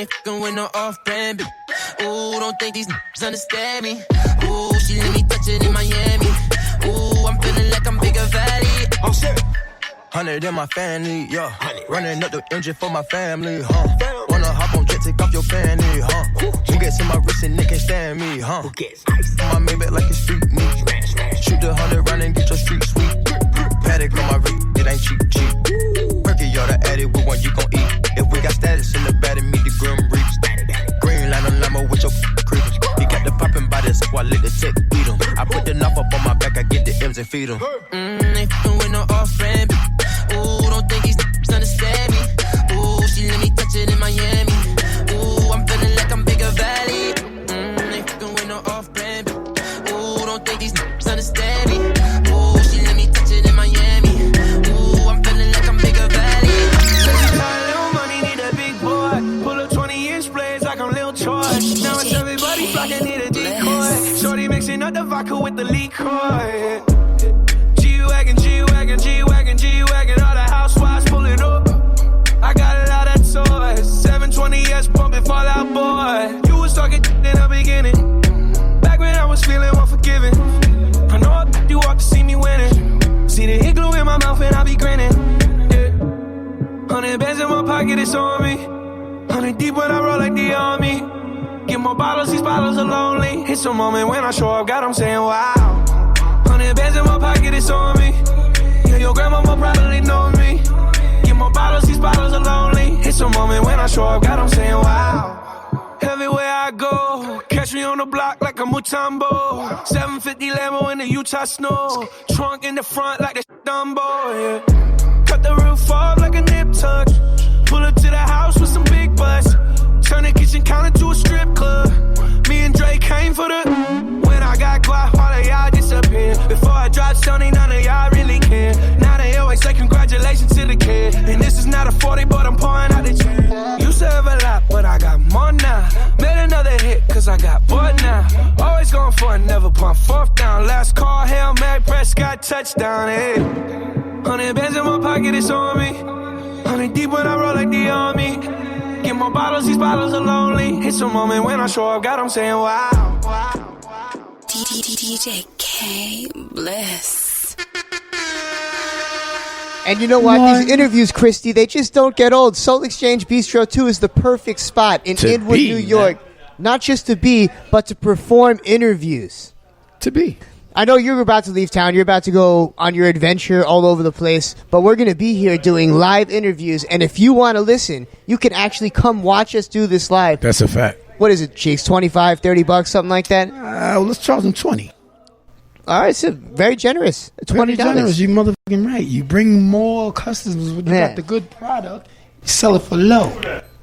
ain't fucking with no off-brand bitch. Ooh, don't think these niggas understand me. Ooh, she let me touch it in Miami. Ooh, I'm feeling like I'm Bigger Valley. Oh shit. 100 in my family, yeah. Running up the engine for my family, huh? Wanna hop on jet, take off your fanny, huh? Who gets in my wrist and they can't stand me, huh? My Maybach like a street meat. Shoot the 100 round and get your street sweet. Paddock on my wrist, it ain't cheap. Perky, y'all the addict, with one you gon' eat. If we got status in the bed and meet the grim reaps. Green line on limo with your creepers. He got the poppin' by this, so I let the tech beat him. I put the knife up on my back, I get the M's and feed him. Ain't fucking with no off-brand bitch. Ooh, don't think these niggas understand me. Ooh, she let me touch it in Miami. Ooh, I'm feeling like I'm Bigger Valley. Ain't fucking with no off-brand bitch. Ooh, don't think these niggas understand me. Ooh, she let me touch it in Miami. Ooh, I'm feeling like I'm Bigger Valley. Little money need a big boy. Pull up 20-inch blades like I'm Lil Troy. Now it's everybody flocking, need a decoy. Shorty mixing up the vodka with the liquor. G-Wagon, G-Wagon, G-Wagon, G-Wagon. All the housewives pulling up. I got a lot of toys. 720S pumping Fallout Boy. You was talking in the beginning. Back when I was feeling unforgiving. I know you walk to see me winning. See the hit glue in my mouth and I be grinning. 100 bands in my pocket, it's on me. 100 deep when I roll like the army. Get more bottles, these bottles are lonely. It's a moment when I show up, God, I'm saying wow. 100 bands in my pocket, it's on me. Yeah, your grandma will probably know me. Get more bottles, these bottles are lonely. It's a moment when I show up, God, I'm saying wow. Everywhere I go, catch me on the block like a Mutombo. 750 Lambo in the Utah snow. Trunk in the front like the Dumbo, yeah. Cut the roof off like a nip tuck. Pull up to the house with some big butts. Turn the kitchen counter to a strip club. Me and Drake came for the. When I got guap, all of y'all disappear. Before I dropped Sony, none of y'all really care. Now they always say congratulations to the kid. And this is not a 40, but I'm pouring out the chain. Used to have a lot, but I got more now. Made another hit, cause I got bored now. Always going for it, never pump fourth down. Last call, Hail Mary, Prescott, touchdown, hey. 100 bands in my pocket, it's on me. 100 deep when I roll like the army. Get more bottles, these bottles are lonely. It's a moment when I show up, God, I'm saying wow. DJ K Bliss. And you know what? These interviews, Christy, they just don't get old. Soul Exchange Bistro 2 is the perfect spot in Inwood, New York. Man. Not just to be, but to perform interviews. To be. I know you're about to leave town. You're about to go on your adventure all over the place. But we're going to be here doing live interviews. And if you want to listen, you can actually come watch us do this live. That's a fact. What is it, Cheeks? $25, $30, something like that? Well, let's charge them 20. All right, so very generous. $20. Very generous. You motherfucking right. You bring more customers when you got the good product. You sell it for low.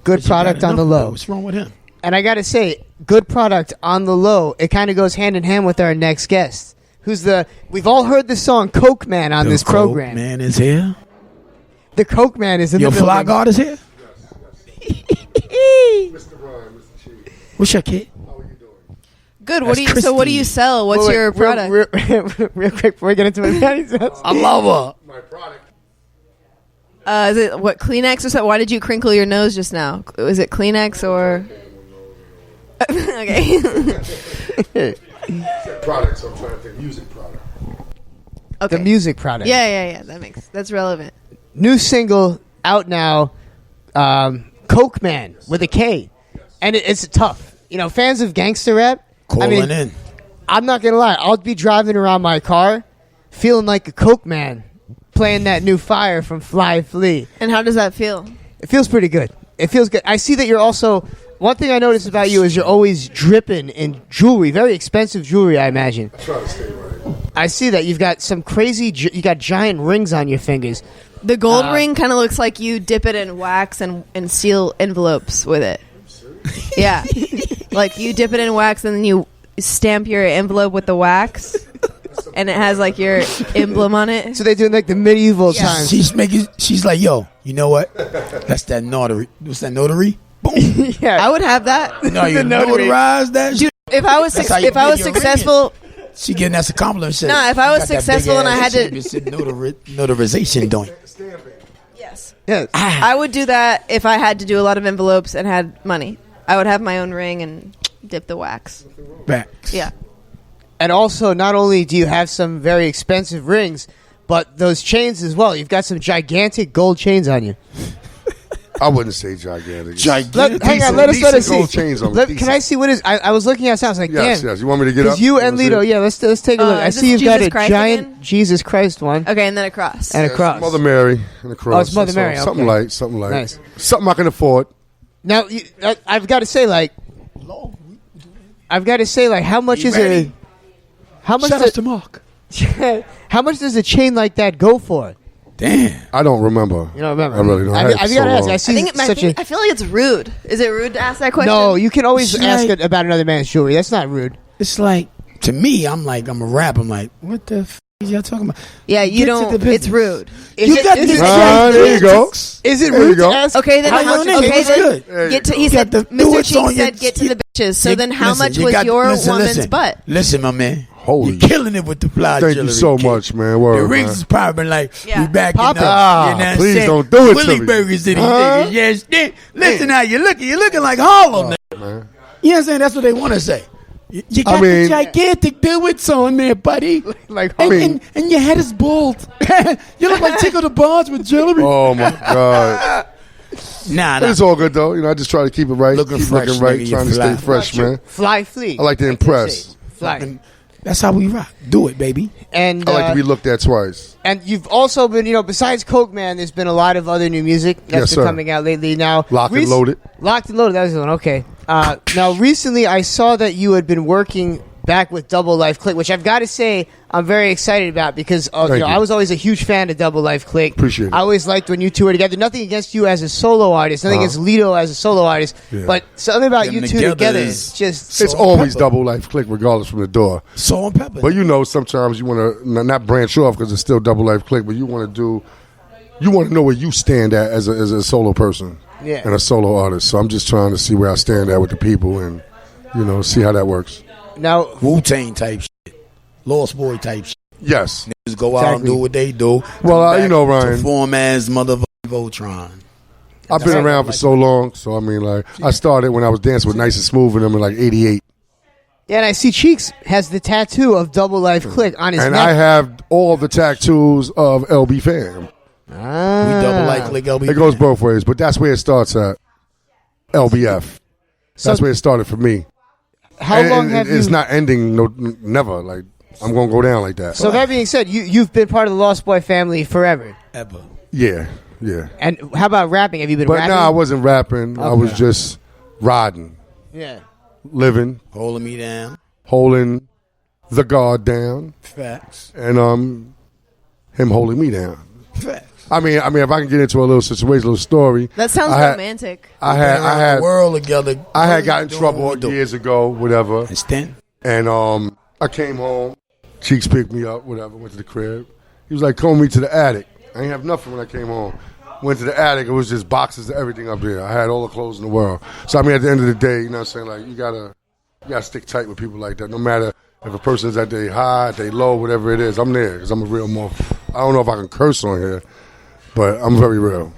Good product on the low. What's wrong with him? And I got to say, good product on the low. It kind of goes hand in hand with our next guest. We've all heard the song Coke Man on this program. Coke Man is here. The Coke Man is in the building. Your fly guard is here? Mr. Ryan, Mr. Chief. What's your kid? How are you doing? Good. What do you sell? What's your product? Real quick before we get into it. I love her. My product. Is it what, Kleenex or something? Why did you crinkle your nose just now? Was it Kleenex or? Okay. Product, so I'm trying to think music product. Okay. The music product. Yeah. That's relevant. New single out now, Coke Man with a K. And it's tough. You know, fans of gangster rap. Calling in. I'm not going to lie. I'll be driving around my car feeling like a Coke Man playing that new Fire from Fly Flea. And how does that feel? It feels pretty good. It feels good. I see that you're also... One thing I noticed about you is you're always dripping in jewelry. Very expensive jewelry, I imagine. I try to stay right. I see that. You've got some crazy... You got giant rings on your fingers. The gold ring kind of looks like you dip it in wax and seal envelopes with it. Yeah. Like you dip it in wax and then you stamp your envelope with the wax. And it has like your emblem on it. So they do like the medieval times. She's like, yo, you know what? That's that notary. What's that notary? Boom. Yeah. I would have that. No, you notarize that. Dude, if I was successful, she getting that's a compliment. No, if I was successful and I had to notarization doing. Yes. Yes. I would do that if I had to do a lot of envelopes and had money. I would have my own ring and dip the wax. Facts. Yeah. And also, not only do you have some very expensive rings, but those chains as well. You've got some gigantic gold chains on you. I wouldn't say gigantic. Hang on, let us see. Gold chains on Can I see what is? I was looking outside. I was like, Yes, damn. yes. You want me to get up? Because you and wanna see Lito, it? yeah. Let's take a look. I is see this you've got Jesus a Christ giant again? Jesus Christ one Okay, and then a cross. and a Yes, cross. Mother Mary and a cross. Oh, it's Mother That's all. Mary, Something okay. light. Something light. Nice. Something I can afford. Now, I've got to say, like, how much is ready? How much? Shout out to Mark. How much does a chain like that go for? Damn. I don't remember. You don't remember? I really don't. I've got to ask. I see I think such a. I feel like it's rude. Is it rude to ask that question? No, you can always It's ask like- about another man's jewelry. That's not rude. It's like, to me, I'm a rap. I'm like, what the f*** is y'all talking about? Yeah, you Get to don't. the business. It's rude. Is You it- got is this it- There you go. Is it There you rude to go. ask? Okay, then how how much? much? nigga, Okay, what's then good? get to. He You said, got to do Mr. what's on Cheek your- said, get to the bitches. So You- then, how listen, much you was got- your listen, woman's listen. butt? Listen, my man. Holy You're killing it with the fly Thank jewelry, you so kid. much, man. The Word, rings man. is probably like, Yeah. we back Pop in it. the, Ah, you know what I'm please saying? don't do it to Willie me. burgers in these Huh? niggas. Yes, listen how you're looking like Harlem. nigga. Man. You know what I'm saying? That's what they want to say. You got I mean- the gigantic duets on there, buddy. Like, and your head is bald. You look like Tickle the Barge with jewelry. Oh my God. Nah, But it's all good though. You know, I just try to keep it right, Looking keep fresh, looking right, nigga, trying to you stay fly. fresh, man. Fly fleet. I like to impress. Fly. That's how we rock. Do it, baby. And I like to be looked at twice. and you've also been, besides Coke Man, there's been a lot of other new music that's Yes, been sir. coming out lately. Now, Locked and Loaded. Locked and Loaded. That was the one. Okay. Now, recently, I saw that you had been working back with Double Life Click, which I've got to say I'm very excited about because Thank you. I was always a huge fan of Double Life Click. Appreciate it. I always liked when you two were together. Nothing against you as a solo artist, nothing against Lito as a solo artist, Yeah. but something about Them you two together together is- is just. It's Salt and always pepper. Double Life Click, regardless from the door. Salt and pepper. But sometimes you want to not branch off because it's still Double Life Click, but you want to know where you stand at as a solo person Yeah. and a solo artist. So I'm just trying to see where I stand at with the people and see how that works. Now, Wu-Tang type shit. Lost Boy type shit. Yes. Niggas go out and Exactly. do what they do. Well, Come back Ryan. Perform as motherfucking Voltron. I've been around for so long, so I mean, I started when I was dancing with Nice and Smooth and them in '88, yeah, and I see Cheeks has the tattoo of Double Life Click on his and neck. I have all the tattoos of LB Fam. We double like LB. It goes both ways, but that's where it starts at. LBF. That's where it started for me. How And- long and have you? it's not ending. Never. Like I'm gonna go down like that. So that being said, you've been part of the Lost Boy family forever. Ever. yeah. And how about rapping? Have you been But rapping? no, I wasn't rapping. I was just riding, Yeah. living, Holding me down. holding the guard down, Facts. and him holding me down. Facts. I mean, if I can get into a little situation, a little story. That sounds I had- romantic. I Been around had the world together. I had gotten in Doing trouble what we do. years ago, whatever. Understand? And I came home. Cheeks picked me up, whatever. Went to the crib. He was like, "Come me to the attic." I ain't have nothing when I came home. Went to the attic. It was just boxes of everything up there. I had all the clothes in the world. So I mean, at the end of the day, you know what I'm saying? Like you gotta stick tight with people like that. No matter if a person's at their high, at their low, whatever it is, I'm there because I'm a real motherfucker. I don't know if I can curse on here, but I'm very real.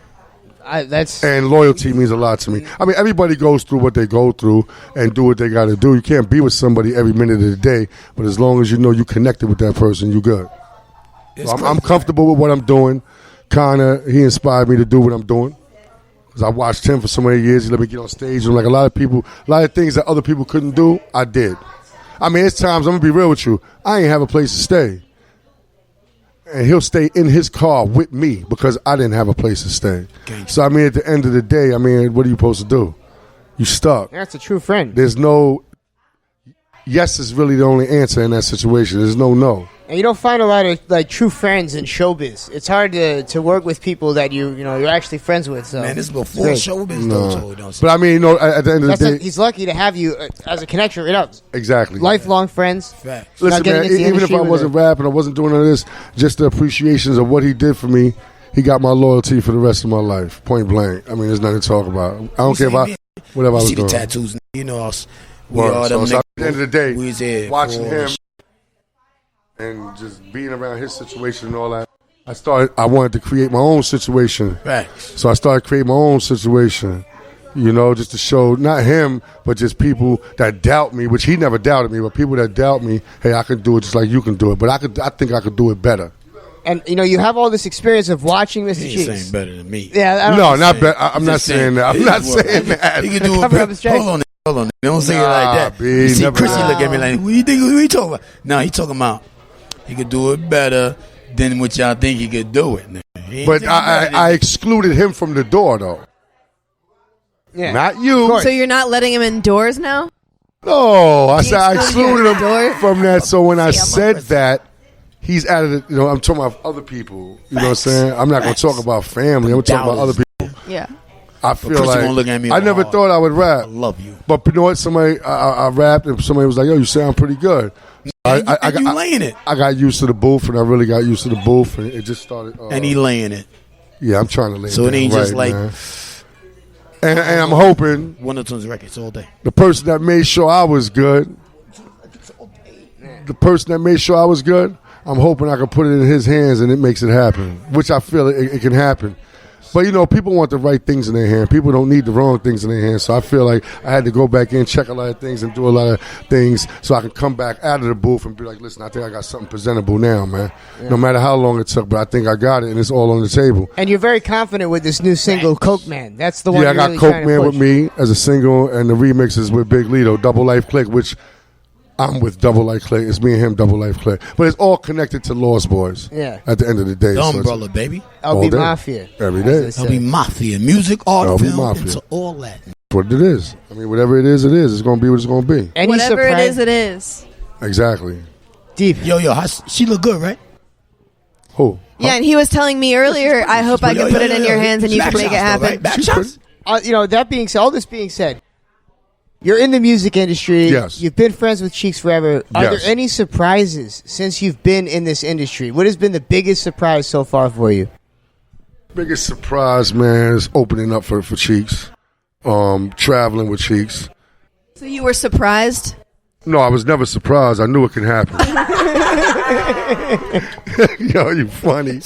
That's And loyalty means a lot to me. I mean, everybody goes through what they go through and do what they got to do. You can't be with somebody every minute of the day, but as long as you know you connected with that person, you good. So I'm comfortable with what I'm doing. Connor, he inspired me to do what I'm doing. Because I watched him for so many years. He let me get on stage. And like a lot of things that other people couldn't do, I did. I mean, it's times, I'm going to be real with you, I ain't have a place to stay. And he'll stay in his car with me because I didn't have a place to stay. So, I mean, at the end of the day, I mean, what are you supposed to do? You stuck. that's a true friend. There's no, yes is really the only answer in that situation. There's no. And you don't find a lot of like true friends in showbiz. It's hard to work with people that you're actually friends with. So Man, this is before Great. showbiz, No. though. Don't But I mean, at the end of That's the day, like, he's lucky to have you as a connection right up. exactly. Lifelong friends. Facts. Listen, Not getting man, into the even if industry I with wasn't it. rapping, I wasn't doing all this, just the appreciations of what he did for me, he got my loyalty for the rest of my life, point blank. I mean, there's nothing to talk about. I don't care about whatever I You was see the doing. tattoos. You know us. We Word. are them So at niggas. the end of the day, We was here watching for him sh- and just being around his situation and all that, I wanted to create my own situation. Facts. So I started creating my own situation, you know, just to show not him, but just people that doubt me, which he never doubted me, but people that doubt me, hey, I can do it just like you can do it. But I think I could do it better. And, you know, you have all this experience of watching Mr. He ain't Cheeks. saying better than me. Yeah, I don't No, not better. I'm not saying that. I'm not saying that. He can do it Cover up better. his tracks. Hold on. Don't say it like that. B, You see, never Chrissy mind. look at me like, what do you think? What are you talking about? No, he talking about he could do it better than what y'all think he could do it. He ain't But saying better than I me. excluded him from the door, though. Yeah. Not you. So you're not letting him indoors now? No, I said I excluded excluded your him door? from that. So when I See, I'm said a that, he's out of the, you know, I'm talking about other people. You know what I'm saying? I'm not going to talk about family. I'm talking about other people. Yeah. I feel Chrissy like gonna look at me I never hard. thought I would rap. I love you. But you know what? I rapped and somebody was like, "Yo, you sound pretty good." And you laying it. I got used to the booth, and I really got used to the booth, and it just started. And he laying it. Yeah, I'm trying to lay. So it down ain't just right, like man. And I'm hoping one of those records all day. the person that made sure I was good, I'm hoping I can put it in his hands and it makes it happen, which I feel it can happen. But, you know, people want the right things in their hand. People don't need the wrong things in their hand. So I feel like I had to go back in, check a lot of things, and do a lot of things so I can come back out of the booth and be like, listen, I think I got something presentable now, man. Yeah. No matter how long it took, but I think I got it, and it's all on the table. And you're very confident with this new single, Coke Man. That's the one. Yeah, I got really Coke Man with me as a single, and the remix is with Big Lito, Double Life Click, which I'm with Double Life Click. It's me and him, Double Life Click. But it's all connected to Lost Boys. Yeah. At the end of the day. The umbrella, baby. LB day. Mafia. Every day. LB Mafia. Music, art, LB film, Mafia. into all that. What it is. I mean, whatever it is, it is. It's going to be what it's going to be. Any Whatever surprise? it is, it is. Exactly. Deep. Yo, she look good, right? Who? Yeah, and he was telling me earlier, I hope I can put it in your hands and you can Back make it shots, though, happen. right? Back shots? You know, that being said, all this being said, you're in the music industry. Yes. You've been friends with Cheeks forever. Are Yes. there any surprises since you've been in this industry? What has been the biggest surprise so far for you? Biggest surprise, man, is opening up for Cheeks. Traveling with Cheeks. So you were surprised? No, I was never surprised. I knew it could happen. Yo, you funny. Yo,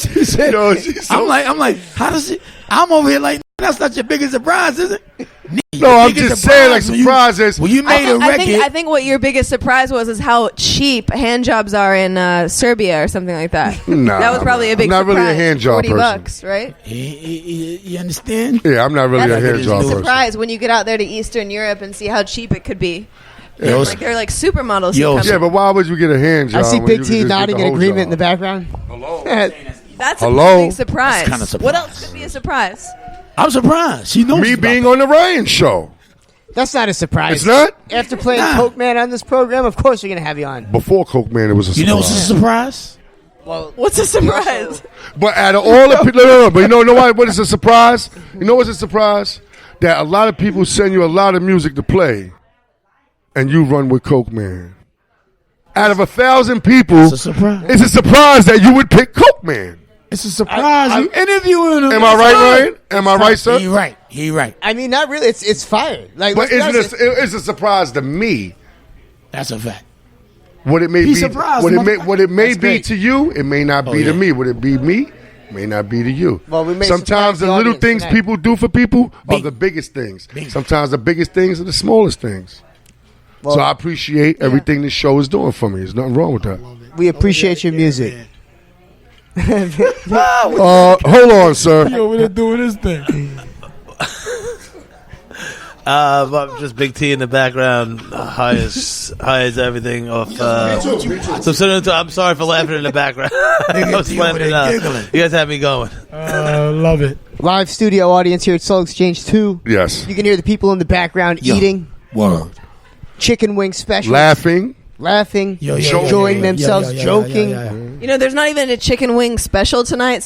she's so I'm like, how does it? I'm over here like, that's not your biggest surprise, is it? No, I'm just saying, like, surprises. Well, you made a record. I think what your biggest surprise was is how cheap hand jobs are in Serbia or something like that. Nah, that was probably a big I'm not surprise. really a hand job person. $40, right? You understand? Yeah, I'm not really That's a hand job person. surprise when you get out there to Eastern Europe and see how cheap it could be. Yo, Like they're like supermodels. Yo, who come yeah, in. but why would you get a hand job? I see when Big you T could just nodding get the in whole agreement in job? the background. Hello. That's Hello? a big surprise. That's kinda surprise. What else could be a surprise? I'm surprised. She knows Me about being that. on the Ryan show. That's not a surprise. It's not? After playing Coke Man on this program, of course we're going to have you on. Before Coke Man, it was a surprise. You know what's a surprise? Well, What's a surprise? But out of all the people, no, but you know what is a surprise? You know what's a surprise? That a lot of people send you a lot of music to play, and you run with Coke Man. Out of 1,000 people, It's a surprise. it's a surprise that you would pick Coke Man. It's a surprise. You interviewing him. Am I right, Ryan? Am I right, sir? He right. He right. I mean, not really. It's fire. Like, But let's be honest, it's a surprise to me. That's a fact. What it may Be be, surprised, what it motherfucker. may That's be great. to you, it may not be yeah. to me. Would it be me? It may not be to you. Well, we may Sometimes surprise the the little audience things tonight. people do for people are Bing. the biggest things. Bing. Sometimes the biggest things are the smallest things. So I appreciate everything this show is doing for me. There's nothing wrong with that. we appreciate your music. Hold on, sir. Yo, we're doing this thing. But just Big T in the background, high as everything off. So I'm sorry for laughing in the background. I was T over laughing there out. giggling. You guys had me going. Love it. Live studio audience here at Soul Exchange 2. Yes. You can hear the people in the background Yo. eating Word. chicken wing special, Laughing. laughing, Yo, enjoying themselves, joking. You know, there's not even a chicken wing special tonight.